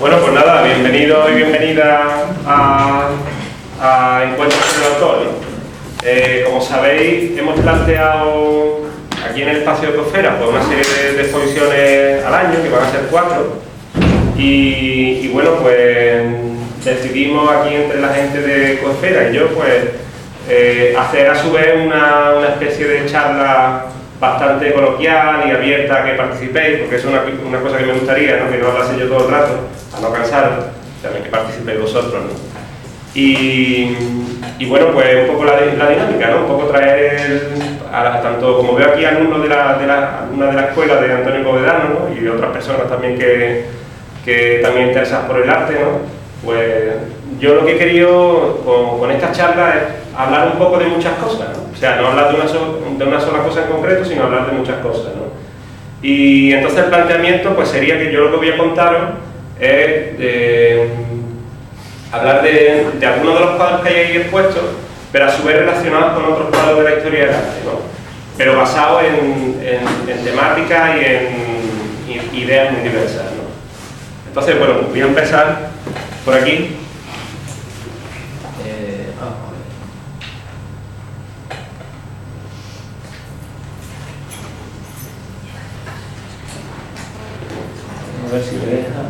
Bueno, pues nada, bienvenido y bienvenida a Encuentros con el Autor, ¿no? Como sabéis, hemos planteado aquí en el espacio de Ecosfera pues una serie de exposiciones al año, que van a ser 4, y bueno, pues decidimos aquí entre la gente de Ecosfera y yo, pues hacer a su vez una especie de charla bastante coloquial y abierta a que participéis, porque es una cosa que me gustaría, ¿no? Que no hablase yo todo el rato, a no cansaros, también que participéis vosotros, ¿no? Y bueno, pues un poco la dinámica, ¿no? Un poco traer, tanto como veo aquí alumnos de una de la escuela de Antonio Povedano, ¿no? Y de otras personas también que también interesadas por el arte, ¿no? Pues yo lo que he querido con esta charla es hablar un poco de muchas cosas, ¿no? O sea, no hablar de una sola cosa en concreto, sino hablar de muchas cosas, ¿no? Y entonces el planteamiento pues sería que yo lo que voy a contaros es hablar de algunos de los cuadros que hay ahí expuestos, pero a su vez relacionados con otros cuadros de la historia del arte, ¿no? Pero basados en temáticas y en ideas muy diversas, ¿no? Entonces, bueno, voy a empezar por aquí. A ver si me deja.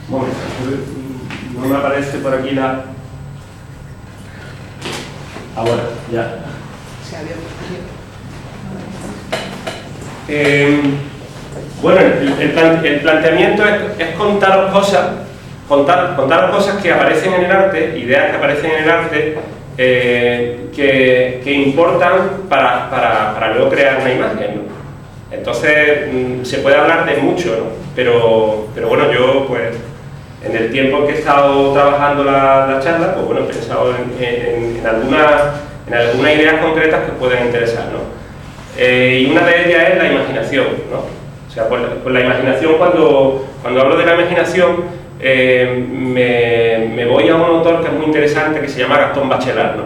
Bueno, no me aparece por aquí la... Ahora, ya. Se había bueno, el planteamiento es contaros cosas que aparecen en el arte, ideas que aparecen en el arte, que importan para luego crear una imagen, ¿no? Entonces, se puede hablar de mucho, ¿no? Pero bueno, yo pues en el tiempo en que he estado trabajando la charla, pues bueno, he pensado en algunas ideas concretas que pueden interesar, ¿no? Y una de ellas es la imaginación, ¿no? O sea, pues la imaginación, cuando hablo de la imaginación, me voy a un autor que es muy interesante, que se llama Gastón Bachelard, ¿no?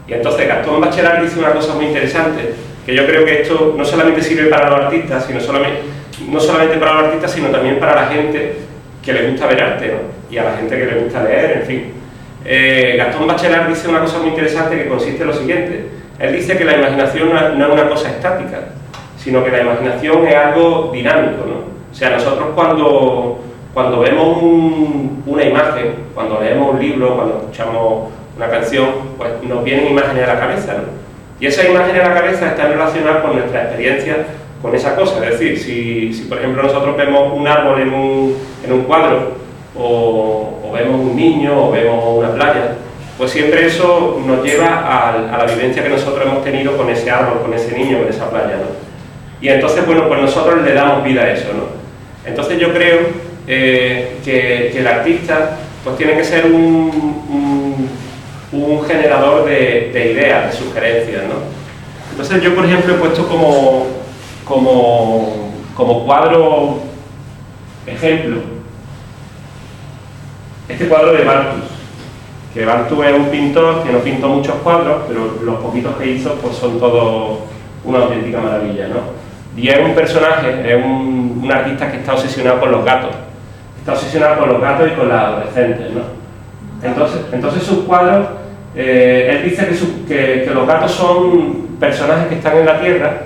Y entonces Gastón Bachelard dice una cosa muy interesante, que yo creo que esto no solamente sirve para los artistas, no solamente para los artistas, sino también para la gente que le gusta ver arte, ¿no? Y a la gente que le gusta leer, en fin. Gastón Bachelard dice una cosa muy interesante que consiste en lo siguiente. Él dice que la imaginación no es una cosa estática, sino que la imaginación es algo dinámico, ¿no? O sea, nosotros cuando vemos una imagen, cuando leemos un libro, cuando escuchamos una canción, pues nos vienen imágenes a la cabeza, ¿no? Y esas imágenes a la cabeza están relacionadas con nuestra experiencia con esa cosa. Es decir, si por ejemplo nosotros vemos un árbol en un cuadro, o vemos un niño, o vemos una playa, pues siempre eso nos lleva a la vivencia que nosotros hemos tenido con ese árbol, con ese niño, con esa playa, ¿no? Y entonces, bueno, pues nosotros le damos vida a eso, ¿no? Entonces yo creo que el artista pues tiene que ser un generador de ideas, de sugerencias, ¿no? Entonces yo, por ejemplo, he puesto como cuadro ejemplo este cuadro de Barthes, que Barthes es un pintor que no pintó muchos cuadros, pero los poquitos que hizo pues son todos una auténtica maravilla, ¿no? Y es un personaje, es un artista que está obsesionado con los gatos. Está obsesionado con los gatos y con las adolescentes, ¿no? Entonces sus cuadros, él dice que los gatos son personajes que están en la Tierra,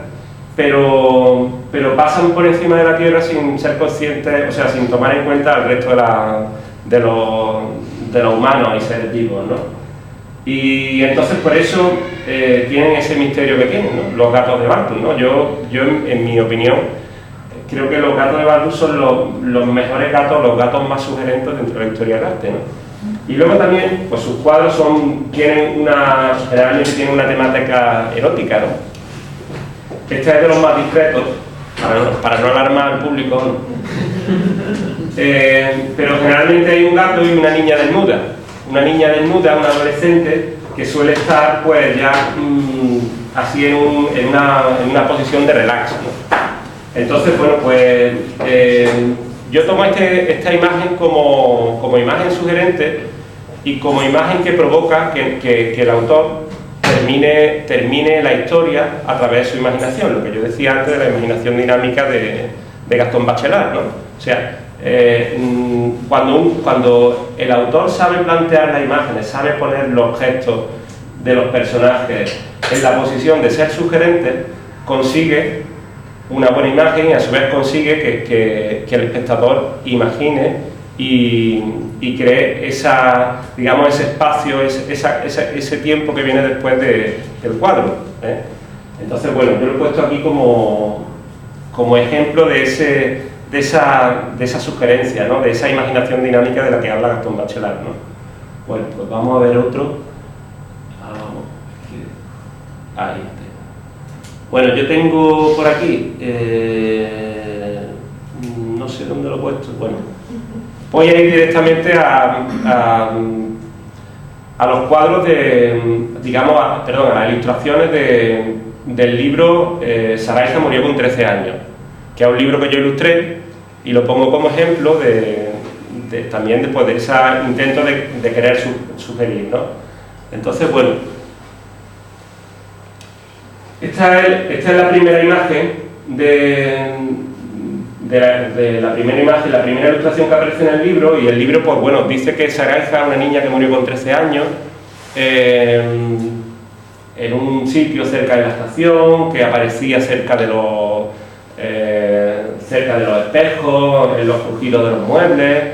pero pasan por encima de la Tierra sin ser conscientes, o sea, sin tomar en cuenta el resto de los humanos y seres vivos, ¿no? Y entonces por eso tienen ese misterio que tienen, ¿no? Los gatos de Barthes, ¿no? Yo en mi opinión creo que los gatos de Barthes son los mejores gatos, los gatos más sugerentes dentro de la historia del arte, ¿no? Y luego también, pues sus cuadros generalmente tienen una temática erótica, ¿no? Este es de los más discretos, para no alarmar al público, ¿no? Pero generalmente hay un gato y una niña desnuda. Una niña desnuda, una adolescente, que suele estar pues ya así en una posición de relax, ¿no? Entonces, bueno, pues yo tomo esta imagen como imagen sugerente y como imagen que provoca que el autor termine la historia a través de su imaginación, lo que yo decía antes de la imaginación dinámica de Gastón Bachelard, ¿no? O sea, cuando el autor sabe plantear las imágenes, sabe poner los gestos de los personajes en la posición de ser sugerente, consigue una buena imagen y a su vez consigue que el espectador imagine y cree digamos, ese espacio, ese tiempo que viene después del cuadro, ¿eh? Entonces, bueno, yo lo he puesto aquí como ejemplo de esa sugerencia, ¿no? De esa imaginación dinámica de la que habla Gastón Bachelard, ¿no? Bueno, pues vamos a ver otro. Ahí está. Bueno, yo tengo por aquí, no sé dónde lo he puesto, bueno, voy a ir directamente a los cuadros digamos, a las ilustraciones del libro Saraiza murió con 13 años, que es un libro que yo ilustré y lo pongo como ejemplo también después de ese intento de querer sugerir, ¿no? Entonces, bueno, esta es la primera imagen la primera ilustración que aparece en el libro, y el libro, pues bueno, dice que Saraiza es una niña que murió con 13 años en un sitio cerca de la estación, que aparecía cerca de los espejos, en los crujidos de los muebles,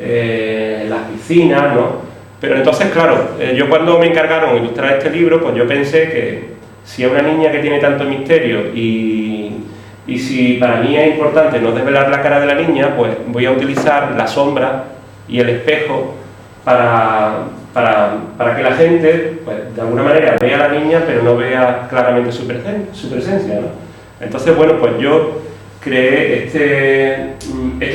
en las piscinas, ¿no? Pero entonces, claro, yo cuando me encargaron de ilustrar este libro, pues yo pensé que si es una niña que tiene tanto misterio y si para mí es importante no desvelar la cara de la niña, pues voy a utilizar la sombra y el espejo para que la gente, pues, de alguna manera vea a la niña pero no vea claramente su presencia, ¿no? Entonces, bueno, pues yo creé esto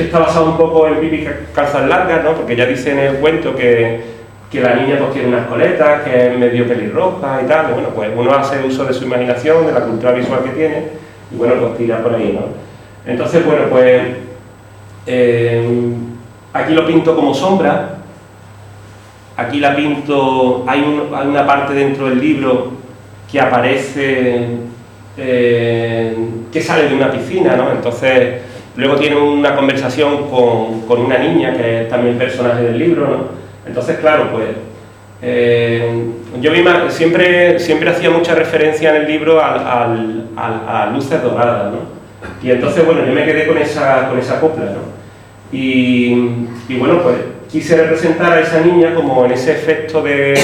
está basado un poco en Pipi Calzas Largas, ¿no? Porque ya dice en el cuento que la niña pues tiene unas coletas, que es medio pelirroja y tal, y bueno, pues uno hace uso de su imaginación, de la cultura visual que tiene, y bueno, pues tira por ahí, ¿no? Entonces, bueno, pues aquí lo pinto como sombra, aquí la pinto, hay una parte dentro del libro que aparece, que sale de una piscina, ¿no? Entonces, luego tiene una conversación con una niña, que es también personaje del libro, ¿no? Entonces, claro, pues yo siempre hacía mucha referencia en el libro a las luces doradas, ¿no? Y entonces, bueno, yo me quedé con esa copla, ¿no? Y bueno, pues quise representar a esa niña como en ese efecto de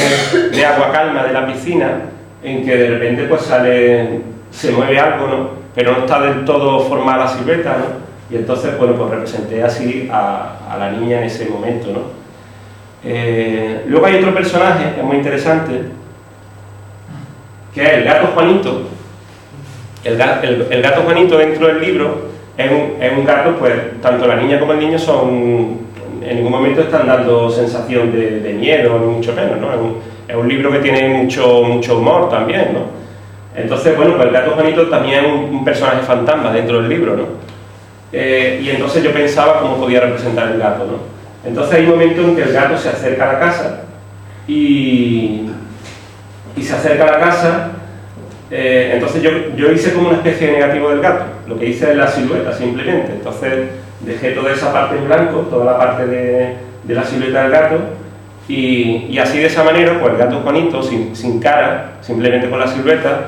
agua calma de la piscina, en que de repente pues se mueve algo, ¿no? Pero no está del todo formada la silueta, ¿no? Y entonces, bueno, pues representé así a la niña en ese momento, ¿no? Luego hay otro personaje que es muy interesante, que es el gato Juanito. El gato Juanito dentro del libro es un gato, pues tanto la niña como el niño en ningún momento están dando sensación de miedo, ni mucho menos, ¿no? Es un libro que tiene mucho humor también, ¿no? Entonces, bueno, pues el gato Juanito también es un personaje fantasma dentro del libro, ¿no? Y entonces yo pensaba cómo podía representar el gato, ¿no? Entonces hay un momento en que el gato se acerca a la casa y se acerca a la casa, entonces yo hice como una especie de negativo del gato, lo que hice es la silueta simplemente, entonces dejé toda esa parte en blanco, toda la parte de la silueta del gato, y así de esa manera, pues el gato Juanito, sin cara, simplemente con la silueta,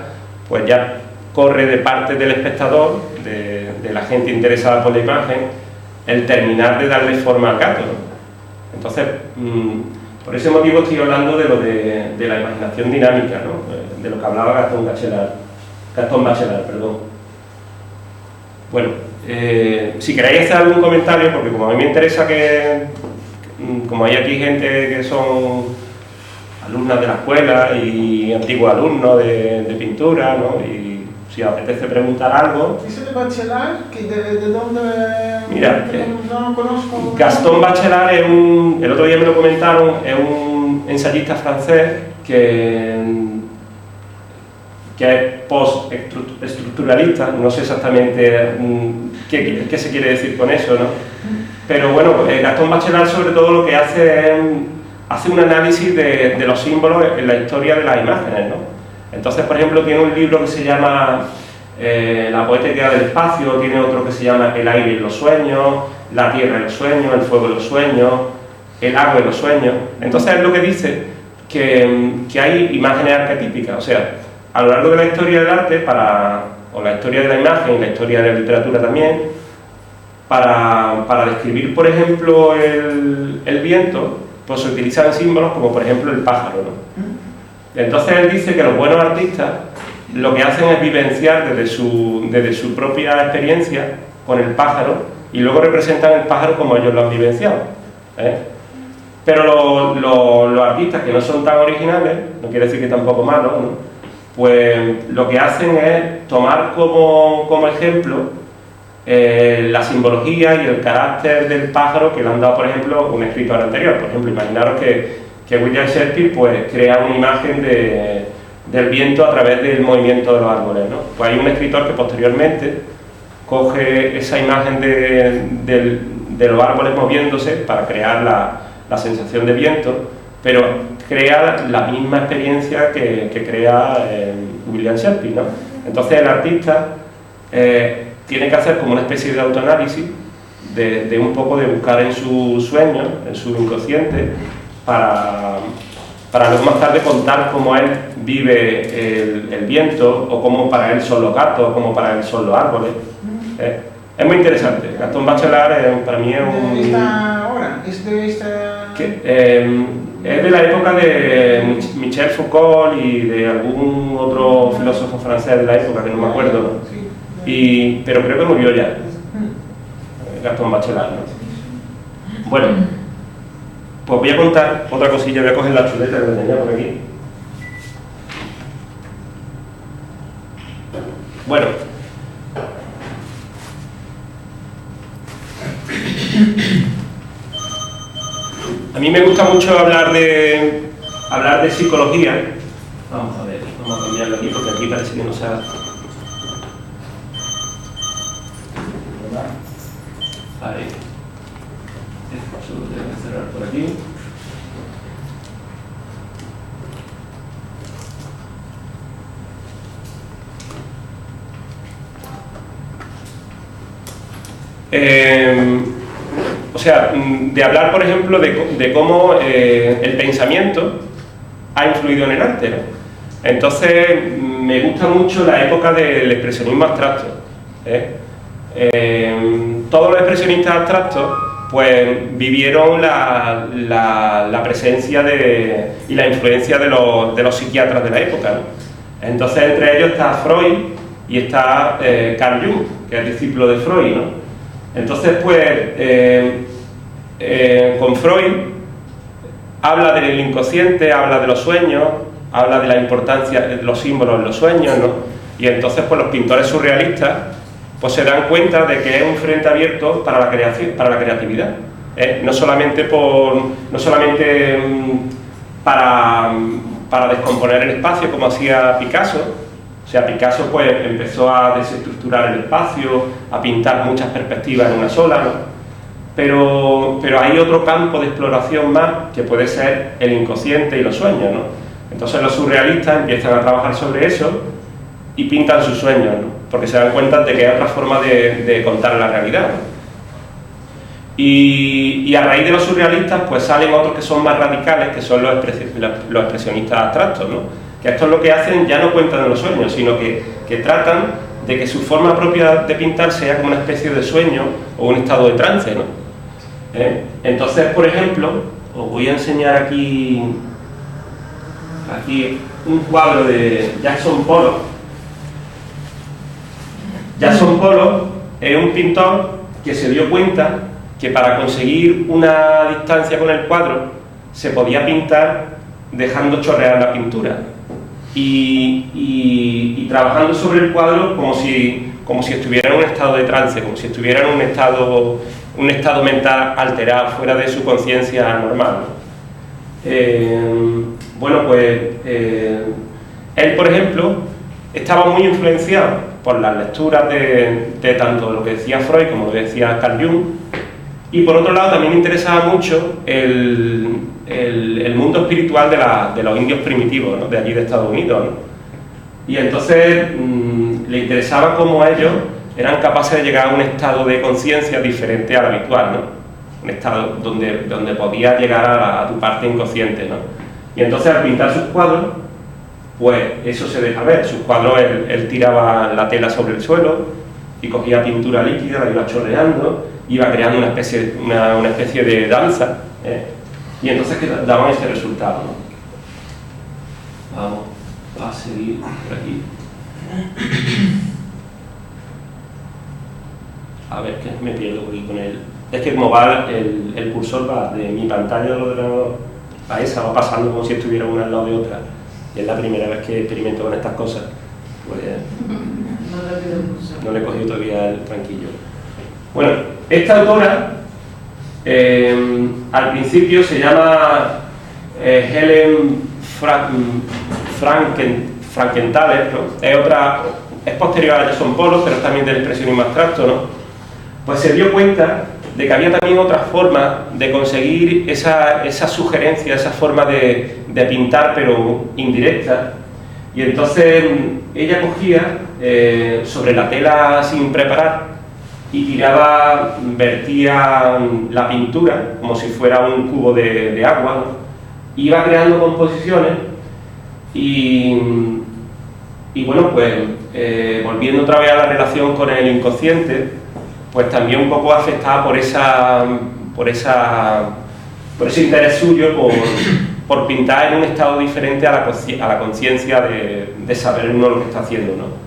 pues ya corre de parte del espectador, de la gente interesada por la imagen, el terminar de darle forma al gato, ¿no? Entonces, por ese motivo estoy hablando de la imaginación dinámica, ¿no? De lo que hablaba Gastón Bachelard, perdón. Bueno, si queréis hacer algún comentario, porque como a mí me interesa como hay aquí gente que son alumnas de la escuela y antiguos alumnos de pintura, ¿no? Y si os apetece preguntar algo. ¿Eso de Bachelard? ¿De dónde? Mira, no conozco. Gastón Bachelard el otro día me lo comentaron, es un ensayista francés que es post-estructuralista, no sé exactamente qué se quiere decir con eso, ¿no? Pero bueno, Gastón Bachelard sobre todo lo que hace es hace un análisis de los símbolos en la historia de las imágenes, ¿no? Entonces, por ejemplo, tiene un libro que se llama La poética del espacio, tiene otro que se llama El aire y los sueños, La tierra y los sueños, El fuego y los sueños, El agua y los sueños. Entonces es lo que dice que hay imágenes arquetípicas, o sea, a lo largo de la historia del arte, o la historia de la imagen y la historia de la literatura también, para describir, por ejemplo, el viento, pues se utilizan símbolos como, por ejemplo, el pájaro, ¿no? Entonces él dice que los buenos artistas lo que hacen es vivenciar desde su propia experiencia con el pájaro y luego representan el pájaro como ellos lo han vivenciado, ¿eh? Pero los artistas que no son tan originales, no quiere decir que tampoco malos, ¿no? Pues lo que hacen es tomar como ejemplo la simbología y el carácter del pájaro que le han dado, por ejemplo, un escritor anterior. Por ejemplo, imaginaros que William Shakespeare pues, crea una imagen del viento a través del movimiento de los árboles, ¿no? Pues hay un escritor que posteriormente coge esa imagen de los árboles moviéndose para crear la sensación de viento, pero crea la misma experiencia que crea William Shakespeare, ¿no? Entonces el artista tiene que hacer como una especie de autoanálisis de un poco de buscar en su sueño, en su inconsciente, para luego más tarde contar cómo él vive el viento, o cómo para él son los gatos, o cómo para él son los árboles. Es muy interesante. Gastón Bachelard para mí es un... ¿Esta obra? ¿Es de esta...? Es de la época de Michel Foucault y de algún otro filósofo francés de la época, que no me acuerdo, ¿no? Sí. Pero creo que murió ya, Gastón Bachelard, ¿no? Bueno, pues voy a contar otra cosilla, voy a coger la chuleta que tenía por aquí. Bueno, a mí me gusta mucho hablar de psicología. Vamos a ver, vamos a cambiarlo aquí porque aquí parece que no se ha... Ahí. Esto lo tengo que cerrar por aquí. O sea, de hablar, por ejemplo, de cómo el pensamiento ha influido en el arte, ¿no? Entonces, me gusta mucho la época del expresionismo abstracto, ¿eh? Todos los expresionistas abstractos pues vivieron la presencia y la influencia de los psiquiatras de la época, ¿no? Entonces, entre ellos está Freud y está Carl Jung, que es discípulo de Freud, ¿no? Entonces, pues, con Freud habla del inconsciente, habla de los sueños, habla de la importancia de los símbolos en los sueños, ¿no? Y entonces, pues, los pintores surrealistas pues se dan cuenta de que es un frente abierto para la creación, para la creatividad, no solamente para descomponer el espacio como hacía Picasso. O sea, Picasso pues empezó a desestructurar el espacio, a pintar muchas perspectivas en una sola, ¿no? Pero hay otro campo de exploración más que puede ser el inconsciente y los sueños, ¿no? Entonces los surrealistas empiezan a trabajar sobre eso y pintan sus sueños, ¿no? Porque se dan cuenta de que hay otra forma de contar la realidad, ¿no? Y a raíz de los surrealistas pues salen otros que son más radicales, que son los expresionistas abstractos, ¿no? Que esto es lo que hacen, ya no cuentan de los sueños, sino que tratan de que su forma propia de pintar sea como una especie de sueño o un estado de trance, ¿no? Entonces, por ejemplo, os voy a enseñar aquí un cuadro de Jackson Pollock. Jackson Pollock es un pintor que se dio cuenta que para conseguir una distancia con el cuadro se podía pintar dejando chorrear la pintura y trabajando sobre el cuadro como si estuviera en un estado de trance, como si estuviera en un estado mental alterado, fuera de su conciencia normal, ¿no? Bueno, pues él, por ejemplo, estaba muy influenciado por las lecturas de tanto lo que decía Freud como lo que decía Carl Jung, Y por otro lado también interesaba mucho el mundo espiritual de los indios primitivos, ¿no? De allí de Estados Unidos, ¿no? Y entonces le interesaba cómo ellos eran capaces de llegar a un estado de conciencia diferente al habitual, ¿no? Un estado donde podías llegar a tu parte inconsciente, ¿no? Y entonces al pintar sus cuadros, pues eso se deja ver. Sus cuadros él tiraba la tela sobre el suelo y cogía pintura líquida, la iba chorreando, iba creando una especie de danza, ¿eh? Y entonces que daban ese resultado, ¿no? Vamos a seguir por aquí. A ver, que me pierdo aquí con él. Es que como va el cursor va de mi pantalla del ordenador a esa, va pasando como si estuviera una al lado de otra. Y es la primera vez que experimento con estas cosas. Pues no le he cogido todavía el tranquillo. Bueno, esta autora al principio se llama Helen Frankenthaler, ¿no? Es posterior a Jackson Pollock, pero es también del expresionismo abstracto, ¿no? Pues se dio cuenta de que había también otras formas de conseguir esa sugerencia, esa forma de pintar, pero indirecta. Y entonces ella cogía sobre la tela sin preparar y vertía la pintura como si fuera un cubo de agua, ¿no? Iba creando composiciones y bueno, pues volviendo otra vez a la relación con el inconsciente, pues también un poco afectada por ese interés suyo por pintar en un estado diferente a la conciencia de saber uno lo que está haciendo, ¿no?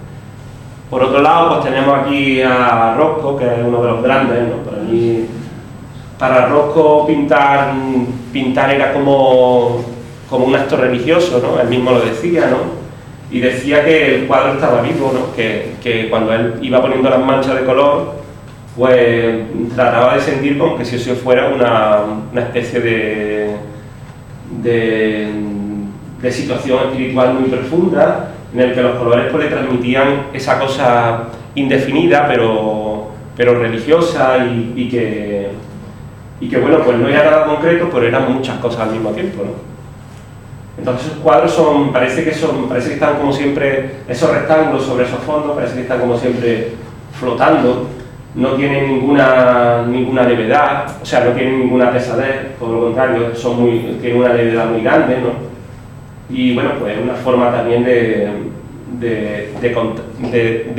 Por otro lado, pues tenemos aquí a Rothko, que es uno de los grandes, ¿no? Para Rothko pintar era como un acto religioso, ¿no? Él mismo lo decía, ¿no? Y decía que el cuadro estaba vivo, ¿no? Que cuando él iba poniendo las manchas de color, pues trataba de sentir como que si eso fuera una especie de situación espiritual muy profunda, en el que los colores pues le transmitían esa cosa indefinida pero religiosa y que bueno, pues no era nada concreto, pero eran muchas cosas al mismo tiempo, ¿no? Entonces esos cuadros parece que están como siempre, esos rectángulos sobre esos fondos, parece que están como siempre flotando, no tienen ninguna levedad, o sea, no tienen ninguna pesadez, por lo contrario, tienen una levedad muy grande, ¿no? Y bueno, pues es una forma también de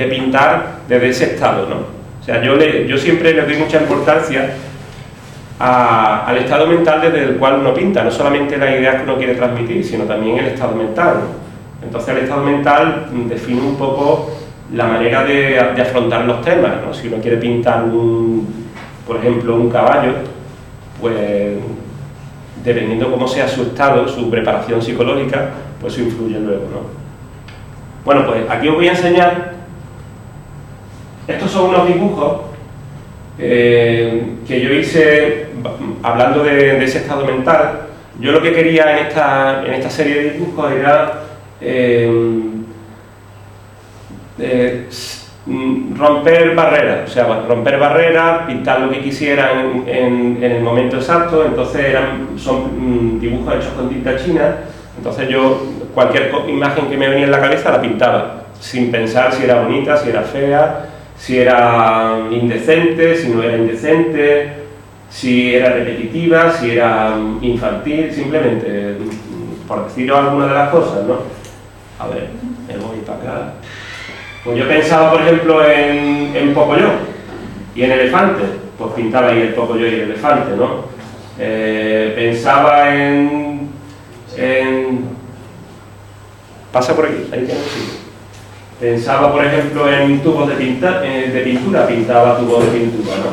pintar desde ese estado, ¿no? O sea, yo siempre le doy mucha importancia al estado mental desde el cual uno pinta, no solamente las ideas que uno quiere transmitir, sino también el estado mental, ¿no? Entonces el estado mental define un poco la manera de afrontar los temas, ¿no? Si uno quiere pintar por ejemplo, un caballo, pues dependiendo cómo sea su estado, su preparación psicológica, pues eso influye luego, ¿no? Bueno, pues aquí os voy a enseñar, estos son unos dibujos que yo hice hablando de ese estado mental. Yo lo que quería en esta serie de dibujos era romper barreras, o sea, pintar lo que quisiera en el momento exacto. Entonces son dibujos hechos con tinta china, entonces yo cualquier imagen que me venía en la cabeza la pintaba, sin pensar si era bonita, si era fea, si era indecente, si no era indecente, si era repetitiva, si era infantil, simplemente por deciros alguna de las cosas, ¿no? A ver, me voy para acá. Pues yo pensaba, por ejemplo, en Pocoyo y en elefante, pues pintaba ahí el Pocoyo y el elefante, ¿no? Pensaba pasa por aquí, ahí tienes, sí. Pensaba, por ejemplo, en tubos de pintura, pintaba tubos de pintura, ¿no?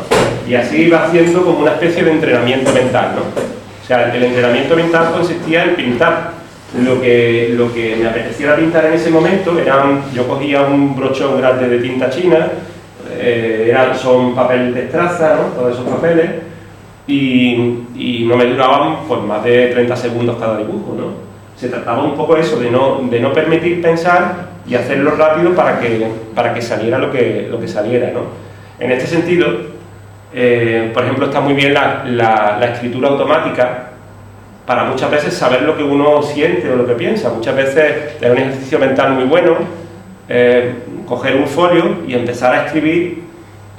Y así iba haciendo como una especie de entrenamiento mental, ¿no? O sea, el entrenamiento mental consistía en pintar lo que me apeteciera pintar en ese momento. Yo cogía un brochón grande de tinta china, son papeles de estraza, ¿no? Todos esos papeles, y no me duraban pues más de 30 segundos cada dibujo, ¿no? Se trataba un poco eso, de no permitir pensar y hacerlo rápido para que saliera lo que saliera, ¿no? En este sentido, por ejemplo, está muy bien la escritura automática para muchas veces saber lo que uno siente o lo que piensa. Muchas veces es un ejercicio mental muy bueno coger un folio y empezar a escribir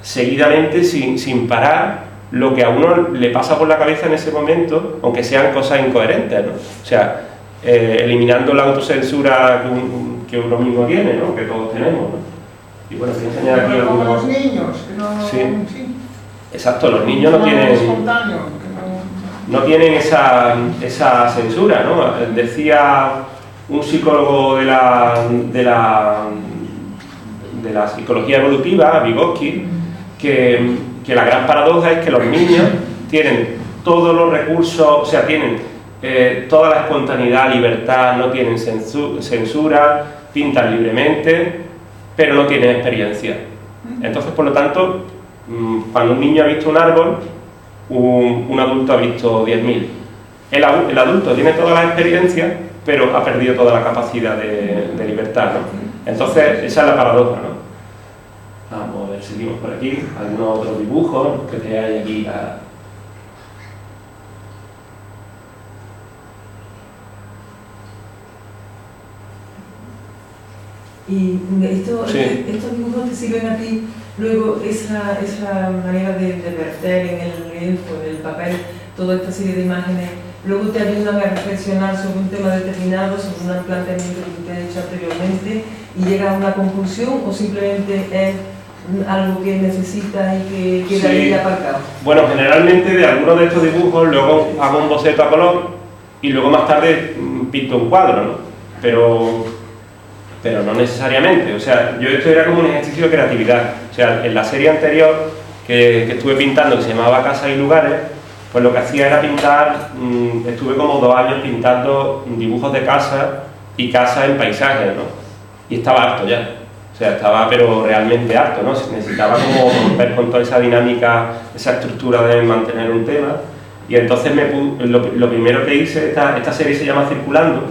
seguidamente sin parar lo que a uno le pasa por la cabeza en ese momento, aunque sean cosas incoherentes, ¿no? O sea, eliminando la autocensura que uno mismo tiene, ¿no? Que todos tenemos, ¿no? Y bueno, voy a enseñar aquí Como algunos... los niños, que no... Sí. Sí. Exacto, los niños no tienen... espontáneo, que No tienen esa censura, ¿no? Decía un psicólogo de la psicología evolutiva, Vygotsky, que la gran paradoja es que los niños tienen todos los recursos, o sea, tienen toda la espontaneidad, libertad, no tienen censura, pintan libremente, pero no tienen experiencia. Entonces, por lo tanto, cuando un niño ha visto un árbol, un adulto ha visto 10.000. El adulto tiene todas las experiencias, pero ha perdido toda la capacidad de libertad, ¿no? Entonces, esa es la paradoja, ¿no? Vamos a ver, seguimos por aquí. Algunos otros dibujos que te hay aquí. Y estos dibujos te sirven a ti luego esa manera de verter en el lienzo, en el papel, toda esta serie de imágenes, luego te ayudan a reflexionar sobre un tema determinado, sobre un planteamiento que te has hecho anteriormente y llegas a una conclusión, o simplemente es algo que necesitas y que queda ahí aparcado. Bueno, generalmente de algunos de estos dibujos luego hago un boceto a color y luego más tarde pinto un cuadro, ¿no? Pero no necesariamente. O sea, esto era como un ejercicio de creatividad. O sea, en la serie anterior que estuve pintando, que se llamaba Casas y Lugares, pues lo que hacía era pintar, estuve como 2 años pintando dibujos de casas y casas en paisajes, ¿no? Y estaba harto ya. O sea, estaba pero realmente harto, ¿no? Necesitaba como romper con toda esa dinámica, esa estructura de mantener un tema. Y entonces lo primero que hice, esta serie se llama Circulando,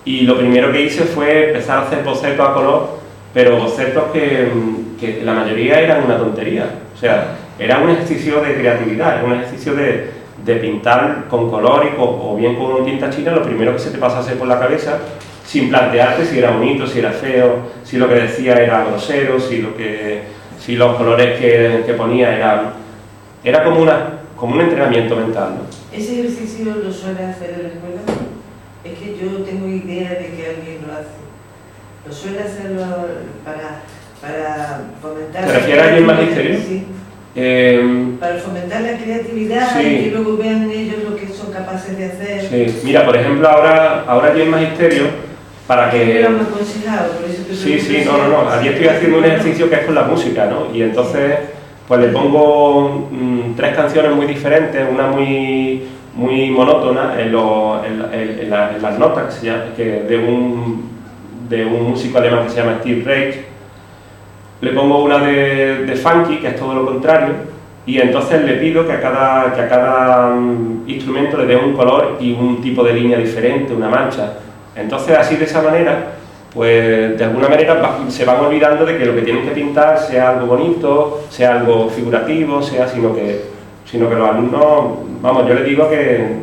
y lo primero que hice fue empezar a hacer bocetos a color, pero bocetos que la mayoría eran una tontería. O sea, era un ejercicio de creatividad, era un ejercicio de pintar con color o bien con tinta china lo primero que se te pasase por la cabeza, sin plantearte si era bonito, si era feo, si lo que decía era grosero, si los colores que ponía era como un entrenamiento mental, ¿no? ¿Ese ejercicio lo suele hacer en la escuela? Es que yo tengo idea de que alguien lo hace. ¿Lo suele hacerlo para fomentar? ¿Te refieres a alguien magisterio? Sí. Para fomentar la creatividad, sí. Y que luego vean ellos lo que son capaces de hacer. Sí, mira, por ejemplo, ahora yo en magisterio, para que... Lo hemos aconsejado, por eso te Sí, no, allí estoy haciendo un ejercicio que es con la música, ¿no? Y entonces, pues le pongo 3 canciones muy diferentes, una muy monótona en las notas de un músico alemán que se llama Steve Reich. Le pongo una de funky, que es todo lo contrario, y entonces le pido que a cada instrumento le dé un color y un tipo de línea diferente, una mancha. Entonces, así de esa manera, pues de alguna manera se van olvidando de que lo que tienen que pintar sea algo bonito, sea algo figurativo, sino que los alumnos, vamos, yo les digo que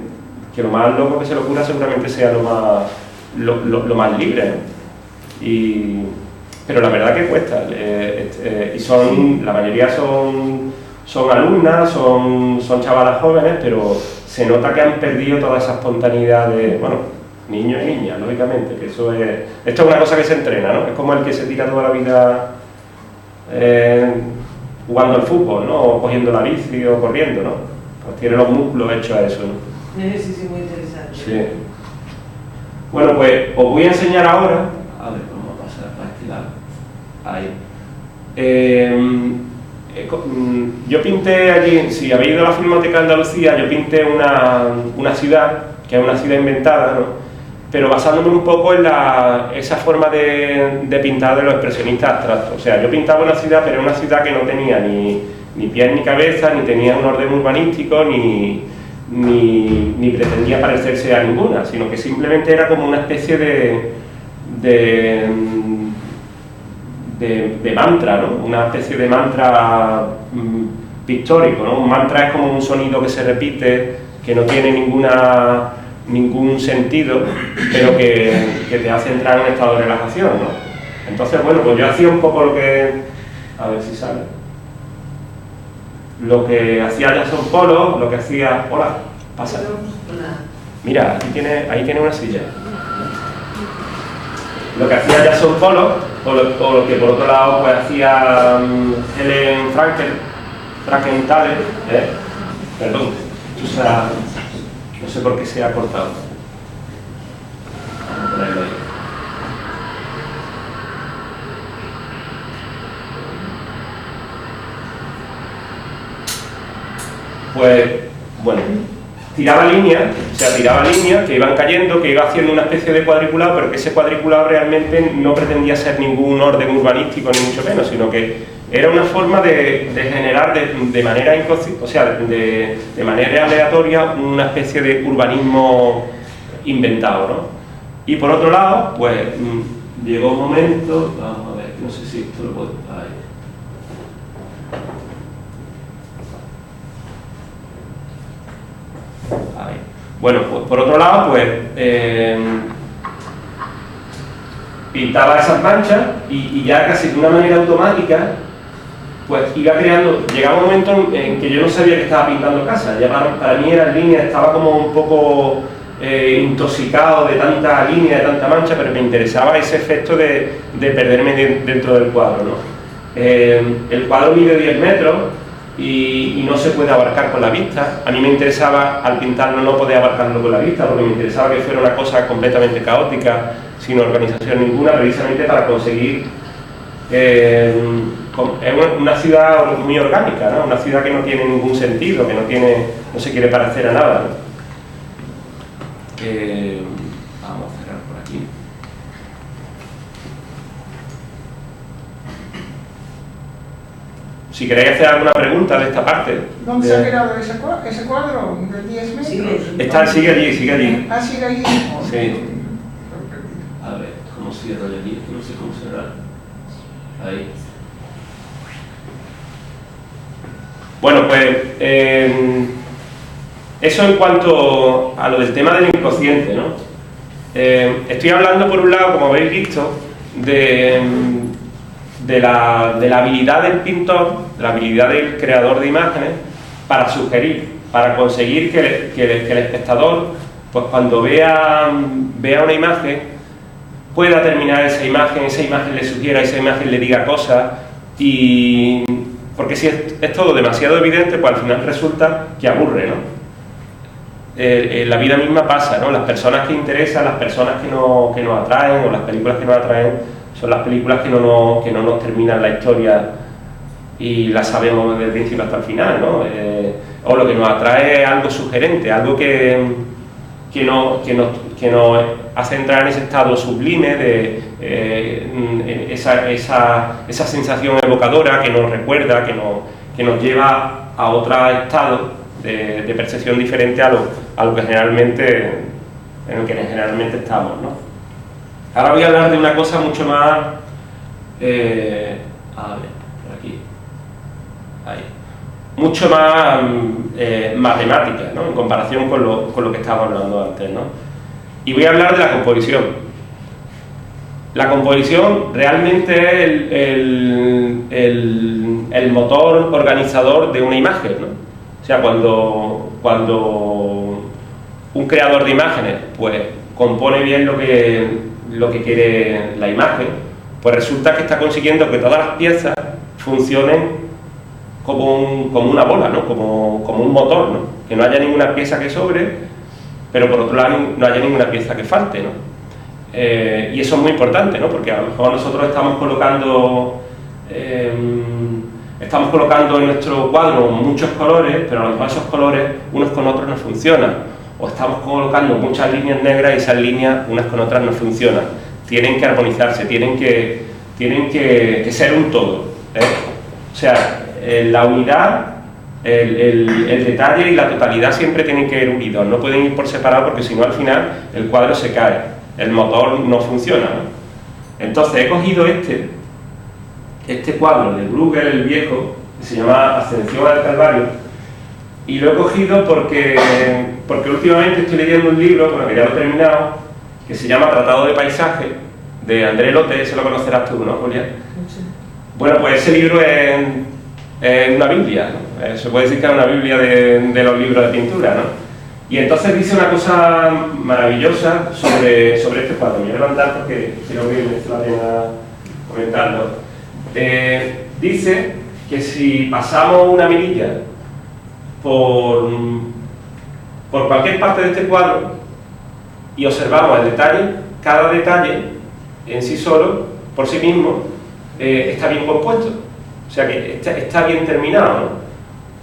lo más loco que se le ocurra seguramente sea lo más libre, ¿no? Pero la verdad que cuesta, y la mayoría son alumnas, son chavalas jóvenes, pero se nota que han perdido toda esa espontaneidad de, bueno, niños y niñas, lógicamente, que esto es una cosa que se entrena, ¿no? Es como el que se tira toda la vida jugando al fútbol, ¿no? O cogiendo la bici o corriendo, ¿no? Pues tiene los músculos hechos a eso, ¿no? Un ejercicio muy interesante. Sí. Bueno, pues os voy a enseñar ahora, a ver, vamos a pasar para este lado. Ahí. Yo pinté allí, si habéis ido a la Filmoteca de Andalucía, yo pinté una ciudad, que es una ciudad inventada, ¿no? Pero basándome un poco en esa forma de pintar de los expresionistas abstractos. O sea, yo pintaba una ciudad, pero una ciudad que no tenía ni pies ni cabeza, ni tenía un orden urbanístico, ni pretendía parecerse a ninguna, sino que simplemente era como una especie de mantra, ¿no? Una especie de mantra pictórico, ¿no? Un mantra es como un sonido que se repite, que no tiene ningún sentido, pero que te hace entrar en un estado de relajación, ¿no? Entonces, bueno, pues yo hacía un poco lo que... A ver si sale. Lo que hacía Jason Polo, lo que hacía... Hola, pasa. Mira, ahí tiene una silla. Lo que hacía Jason Polo, o lo que por otro lado pues hacía Helen Frankenthaler, perdón, no sé por qué se ha cortado. Vamos a ponerlo ahí. Pues, bueno, tiraba líneas que iban cayendo, que iba haciendo una especie de cuadriculado, pero que ese cuadriculado realmente no pretendía ser ningún orden urbanístico, ni mucho menos, sino que era una forma de generar de manera de manera aleatoria una especie de urbanismo inventado, ¿no? Y por otro lado, pues llegó un momento, vamos a ver, no sé si esto lo puedo... Ahí. Bueno, pues por otro lado, pues pintaba esas manchas y ya casi de una manera automática, pues iba creando. Llegaba un momento en que yo no sabía que estaba pintando casa, ya para mí era línea, estaba como un poco intoxicado de tanta línea, de tanta mancha, pero me interesaba ese efecto de perderme dentro del cuadro, ¿no? El cuadro mide 10 metros y no se puede abarcar con la vista. A mí me interesaba, al pintarlo, no poder abarcarlo con la vista, porque me interesaba que fuera una cosa completamente caótica, sin organización ninguna, precisamente para conseguir... es una ciudad muy orgánica, ¿no? Una ciudad que no tiene ningún sentido, que no se quiere parecer a nada, ¿no? Vamos a cerrar por aquí. Si queréis hacer alguna pregunta de esta parte. ¿Dónde se ha quedado ese cuadro de 10 metros? Sigue allí. Ah, sigue allí. Sí. A ver, ¿cómo cierro yo aquí? No sé cómo cerrar. Ahí. Bueno, pues eso en cuanto a lo del tema del inconsciente, ¿no? Estoy hablando, por un lado, como habéis visto, de la habilidad del pintor, de la habilidad del creador de imágenes para sugerir, para conseguir que el espectador, pues cuando vea una imagen, pueda terminar esa imagen le sugiera, esa imagen le diga cosas, y porque si es todo demasiado evidente, pues al final resulta que aburre, ¿no? La vida misma pasa, ¿no? Las personas que interesan, las personas que nos atraen, o las películas que nos atraen, son las películas que no nos terminan la historia y la sabemos desde el principio hasta el final, ¿no? O lo que nos atrae es algo sugerente, algo que nos hace entrar en ese estado sublime de esa sensación evocadora que nos recuerda, que nos lleva a otro estado de percepción diferente a lo que generalmente, en el que generalmente estamos, ¿no? Ahora voy a hablar de una cosa mucho más, a ver, por aquí, ahí, mucho más matemática, ¿no? En comparación con lo que estábamos hablando antes, ¿no? Y voy a hablar de la composición. La composición realmente es el motor organizador de una imagen, ¿no? O sea, cuando un creador de imágenes pues compone bien lo que quiere la imagen, pues resulta que está consiguiendo que todas las piezas funcionen como una bola, ¿no? Como un motor, ¿no? Que no haya ninguna pieza que sobre, pero por otro lado no haya ninguna pieza que falte, ¿no? Y eso es muy importante, ¿no? Porque a lo mejor nosotros estamos colocando en nuestro cuadro muchos colores, pero a lo mejor esos colores unos con otros no funcionan. O estamos colocando muchas líneas negras y esas líneas unas con otras no funcionan. Tienen que armonizarse, tienen que ser un todo, ¿eh? O sea, la unidad, el detalle y la totalidad siempre tienen que ir unidos, no pueden ir por separado, porque si no al final el cuadro se cae, el motor no funciona, ¿no? Entontonces he cogido este cuadro de Bruegel el Viejo, que se llama Ascensión al Calvario, y lo he cogido porque últimamente estoy leyendo un libro, bueno, que ya lo he terminado, que se llama Tratado de Paisaje, de André Lhote. Ese lo conocerás tú, ¿no, Julia? Sí. Bueno, pues ese libro es una Biblia, ¿no? Se puede decir que es una Biblia de los libros de pintura, ¿no? Y entonces dice una cosa maravillosa sobre este cuadro. Me voy a levantar porque creo que merece la pena comentarlo. Dice que si pasamos una mirilla por cualquier parte de este cuadro y observamos el detalle, cada detalle en sí solo, por sí mismo, está bien compuesto, o sea que está bien terminado, ¿no?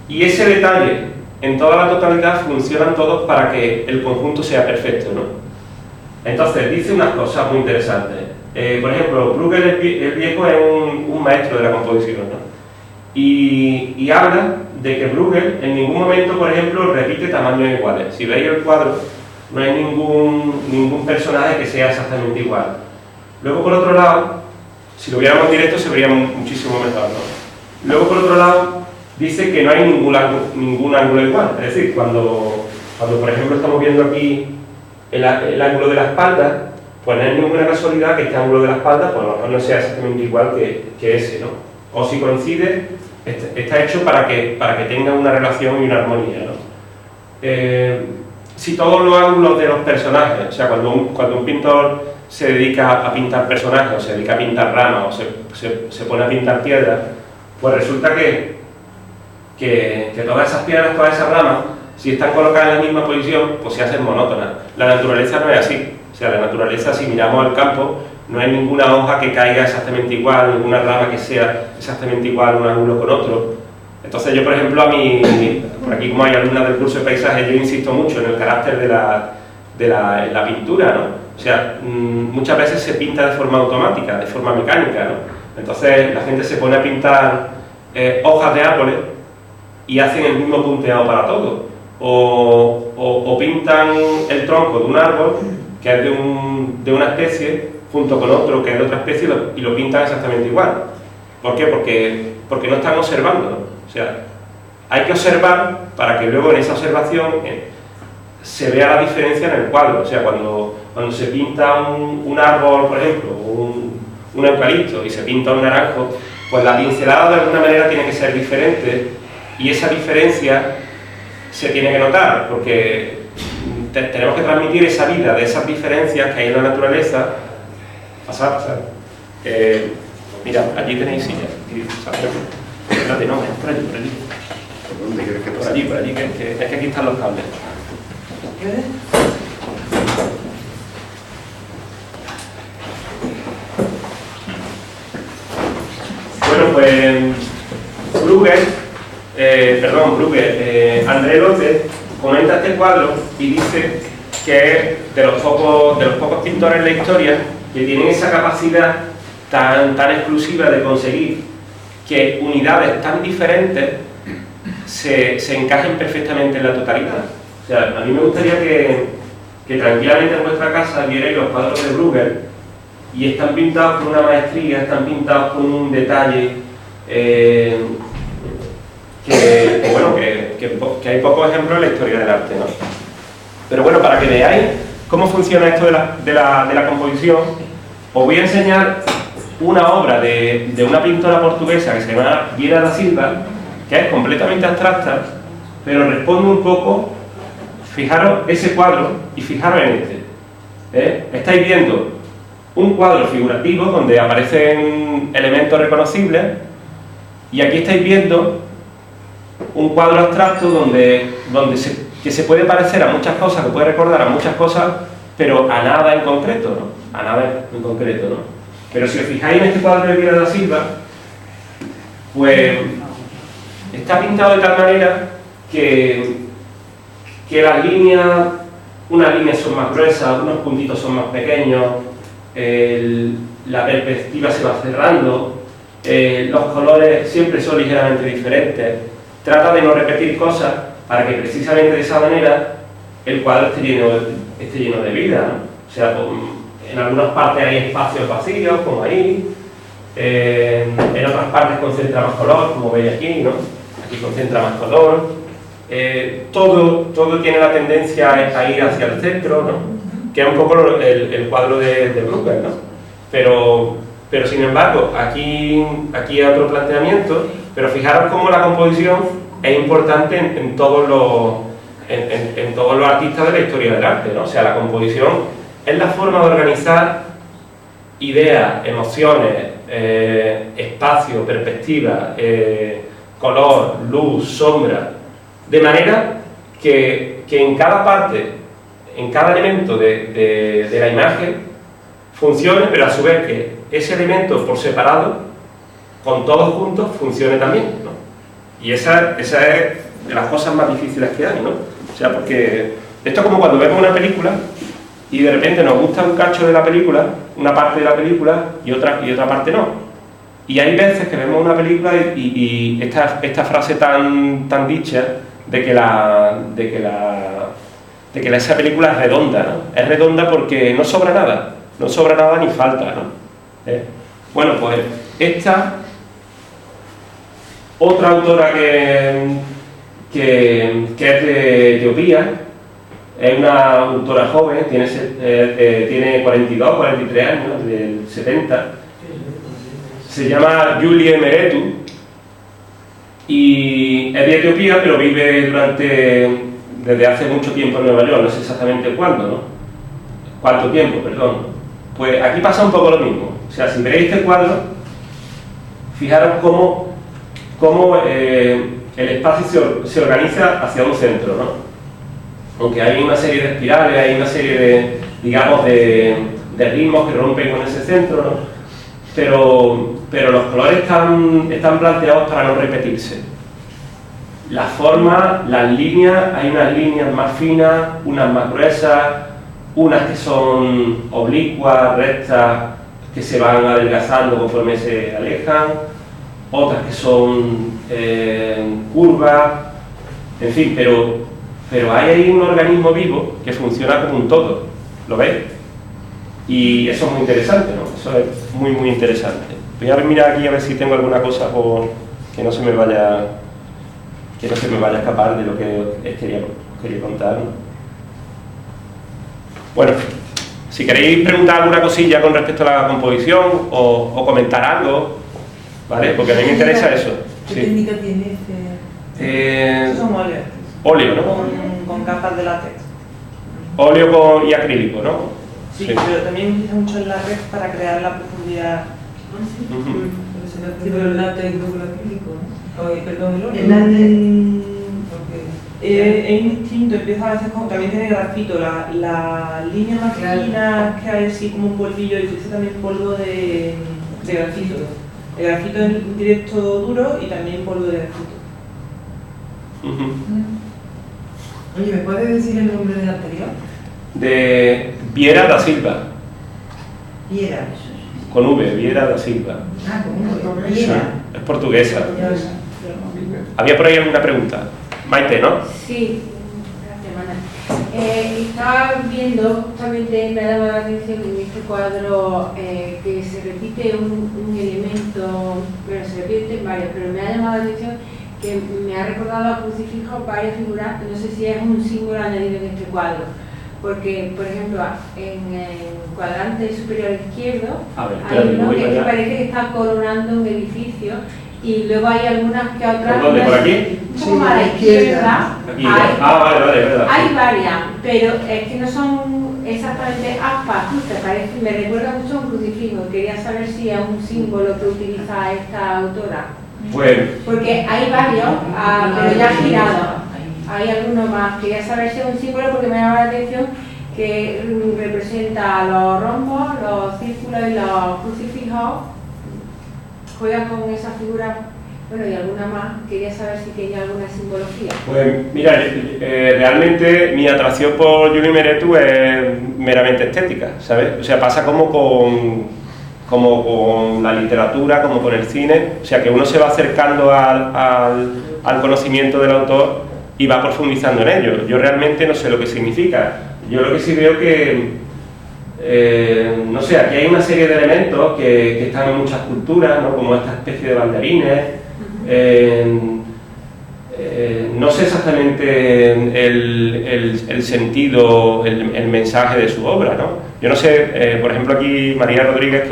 Y ese detalle en toda la totalidad funcionan todos para que el conjunto sea perfecto, ¿no? Entonces dice unas cosas muy interesantes. Por ejemplo, Bruegel el Viejo es un maestro de la composición, ¿no? Y habla de que Bruegel en ningún momento, por ejemplo, repite tamaños iguales. Si veis el cuadro, no hay ningún personaje que sea exactamente igual. Luego, por otro lado, si lo viéramos en directo se vería muchísimo mejor, ¿no? Luego, por otro lado, dice que no hay ningún ángulo igual. Es decir, cuando por ejemplo estamos viendo aquí el ángulo de la espalda, pues no hay ninguna casualidad que este ángulo de la espalda pues a lo mejor no sea exactamente igual que ese, ¿no? O si coincide, está hecho para que tenga una relación y una armonía, ¿no? Si todos los ángulos de los personajes, o sea, cuando un pintor se dedica a pintar personajes, o se dedica a pintar ramas, o se pone a pintar piedras, pues resulta que todas esas piedras, todas esas ramas, si están colocadas en la misma posición, pues se hacen monótonas. La naturaleza no es así. O sea, la naturaleza, si miramos al campo, no hay ninguna hoja que caiga exactamente igual, ninguna rama que sea exactamente igual un ángulo con otro. Entonces yo, por ejemplo, por aquí como hay alumnas del curso de paisaje, yo insisto mucho en el carácter de la pintura, ¿no? O sea, muchas veces se pinta de forma automática, de forma mecánica, ¿no? Entonces la gente se pone a pintar hojas de árboles y hacen el mismo punteado para todo. O pintan el tronco de un árbol que es de una especie junto con otro que es de otra especie y lo pintan exactamente igual. ¿Por qué? Porque no están observando, ¿no? O sea, hay que observar para que luego en esa observación se vea la diferencia en el cuadro. O sea, cuando se pinta un árbol, por ejemplo, un eucalipto y se pinta un naranjo, pues la pincelada de alguna manera tiene que ser diferente y esa diferencia se tiene que notar porque tenemos que transmitir esa vida de esas diferencias que hay en la naturaleza. Pasar. Mira, allí tenéis sillas. Espérate, no, por allí. ¿Por dónde quieres que Por pase? allí, que es que aquí están los cables. Bueno, pues Bruegel, André Lhote comenta este cuadro y dice que es de los pocos pintores en la historia que tienen esa capacidad tan exclusiva de conseguir que unidades tan diferentes se encajen perfectamente en la totalidad. O sea, a mí me gustaría que tranquilamente en vuestra casa vierais los cuadros de Bruegel y están pintados con una maestría, están pintados con un detalle que hay pocos ejemplos en la historia del arte, ¿no? Pero bueno, para que veáis cómo funciona esto de la composición, os voy a enseñar una obra de una pintora portuguesa que se llama Vieira da Silva, que es completamente abstracta, pero responde un poco. Fijaros ese cuadro y fijaros en este. Estáis viendo un cuadro figurativo donde aparecen elementos reconocibles y aquí estáis viendo un cuadro abstracto que se puede parecer a muchas cosas, que puede recordar a muchas cosas, pero a nada en concreto, ¿no? A nada en concreto, ¿no? Pero si os fijáis en este cuadro de Vieira da Silva, pues está pintado de tal manera que las líneas, unas líneas son más gruesas, unos puntitos son más pequeños, la perspectiva se va cerrando, los colores siempre son ligeramente diferentes. Trata de no repetir cosas para que precisamente de esa manera el cuadro esté lleno de vida, ¿no? O sea, en algunas partes hay espacios vacíos, como ahí, en otras partes concentra más color, como veis aquí, ¿no? Aquí concentra más color. Todo tiene la tendencia a ir hacia el centro, ¿no? Que es un poco el cuadro de Bruegel, ¿no? Pero sin embargo, aquí hay otro planteamiento, pero fijaros cómo la composición es importante en todos los artistas de la historia del arte, ¿no? O sea, la composición es la forma de organizar ideas, emociones, espacio, perspectiva, color, luz, sombra, de manera que en cada parte, en cada elemento de la imagen funcione, pero a su vez que ese elemento por separado, con todos juntos, funcione también, ¿no? Y esa es de las cosas más difíciles que hay, ¿no? O sea, porque esto es como cuando vemos una película y de repente nos gusta un cacho de la película, una parte de la película y otra parte no. Y hay veces que vemos una película y esta frase tan dicha de que esa película es redonda, ¿no? Es redonda porque no sobra nada ni falta, ¿no? Bueno, pues esta otra autora que es de Etiopía, es una autora joven, tiene 42, 43 años, del 70, se llama Julie Meretu y es de Etiopía, pero vive desde hace mucho tiempo en Nueva York, no sé exactamente cuánto tiempo, perdón. Pues aquí pasa un poco lo mismo, o sea, si veis este cuadro, fijaros cómo el espacio se organiza hacia un centro, ¿no? Aunque hay una serie de espirales, hay una serie de, digamos, de ritmos que rompen con ese centro, ¿no? Pero los colores están planteados para no repetirse. Las formas, las líneas, hay unas líneas más finas, unas más gruesas, unas que son oblicuas, rectas, que se van adelgazando conforme se alejan, otras que son curvas, en fin, pero hay ahí un organismo vivo que funciona como un todo, ¿lo veis? Y eso es muy interesante, ¿no? Eso es muy muy interesante. Voy a mirar aquí a ver si tengo alguna cosa que no se me vaya a escapar de lo que quería contar, ¿no? Bueno, si queréis preguntar alguna cosilla con respecto a la composición o comentar algo, ¿vale? Porque a mí me interesa eso. ¿Qué técnica tiene Estos son óleos. Óleo, ¿no? Con capas de látex. Óleo y acrílico, ¿no? Sí, pero también utiliza mucho el látex para crear la profundidad. Pero el látex con el acrílico, ¿no? Perdón, el óleo. Es indistinto, empieza a veces como también tiene grafito, la línea más fina que hay así como un polvillo y utiliza también polvo de grafito. El grafito en directo duro y también polvo de grafito. Oye, ¿me puedes decir el nombre del anterior? De Vieira da Silva. Vieira. Con V, Vieira da Silva. Ah, con V. Sí, Vieira. es portuguesa. ¿Había por ahí alguna pregunta? Maite, ¿no? Sí, gracias, Mana. Estaba viendo, justamente me ha llamado la atención en este cuadro que se repite un elemento, bueno, se repiten varios, pero me ha llamado la atención que me ha recordado a crucifijo varias figuras, no sé si es un símbolo añadido en este cuadro, porque, por ejemplo, en el cuadrante superior izquierdo hay uno que parece que está coronando un edificio. Y luego hay algunas que otras... ¿Por dónde? ¿Por aquí? Un poco más a la izquierda. Aquí. Vale, verdad. Hay varias, pero es que no son exactamente aspas justas, me recuerda mucho a un crucifijo. Quería saber si es un símbolo que utiliza esta autora. Bueno. Porque hay varios, pero ya girados. Hay algunos más. Quería saber si es un símbolo porque me llama la atención que representa los rombos, los círculos y los crucifijos. Juega con esa figura, bueno, y alguna más, quería saber si tenía alguna simbología. Pues mira, realmente mi atracción por Julie Meretu es meramente estética, ¿sabes? O sea, pasa como con la literatura, como con el cine, o sea, que uno se va acercando al conocimiento del autor y va profundizando en ello. Yo realmente no sé lo que significa. Yo lo que sí veo que no sé, aquí hay una serie de elementos que están en muchas culturas, ¿no? Como esta especie de banderines. No sé exactamente el sentido, el mensaje de su obra, ¿no? Yo no sé, por ejemplo aquí María Rodríguez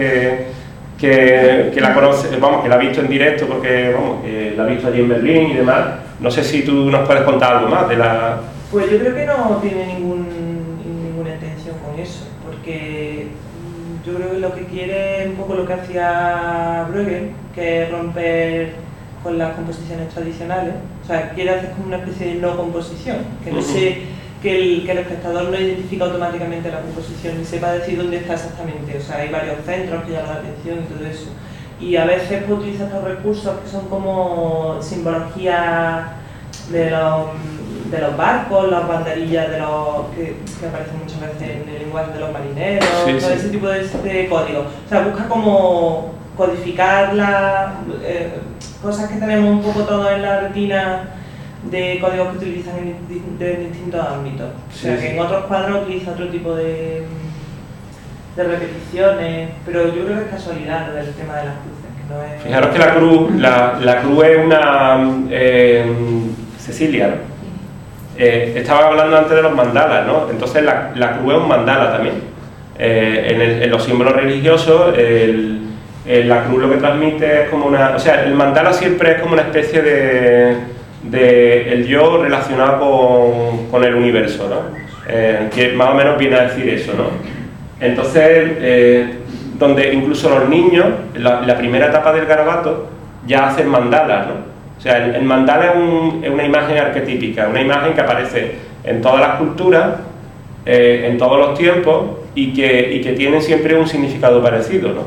que la conoce, vamos, que la ha visto en directo porque, vamos, que la ha visto allí en Berlín y demás. No sé si tú nos puedes contar algo más de la... Pues yo creo que no tiene ninguna intención con eso, porque yo creo que lo que quiere es un poco lo que hacía Bruegel, que es romper con las composiciones tradicionales. O sea, quiere hacer como una especie de no composición, que no sé, que el espectador no identifica automáticamente la composición ni sepa decir dónde está exactamente. O sea, hay varios centros que llaman la atención y todo eso. Y a veces pues, utiliza estos recursos que son como simbología de los barcos, las banderillas que aparecen muchas veces en el lenguaje de los marineros, sí, todo ese tipo de códigos. O sea, busca como codificar las cosas que tenemos un poco todos en la retina de códigos que utilizan en distintos ámbitos. O sea, que en otros cuadros utiliza otro tipo de repeticiones, pero yo creo que es casualidad lo del tema de las cruces, que no es... Fijaros que la cruz es una... Cecilia, ¿no? Estaba hablando antes de los mandalas, ¿no? Entonces la cruz es un mandala también. En los símbolos religiosos, la cruz lo que transmite es como una... O sea, el mandala siempre es como una especie de el yo relacionado con el universo, ¿no? Que más o menos viene a decir eso, ¿no? Entonces, donde incluso los niños, la primera etapa del garabato, ya hacen mandalas, ¿no? O sea, el mandala es una imagen arquetípica, una imagen que aparece en todas las culturas, en todos los tiempos y que tiene siempre un significado parecido, ¿no?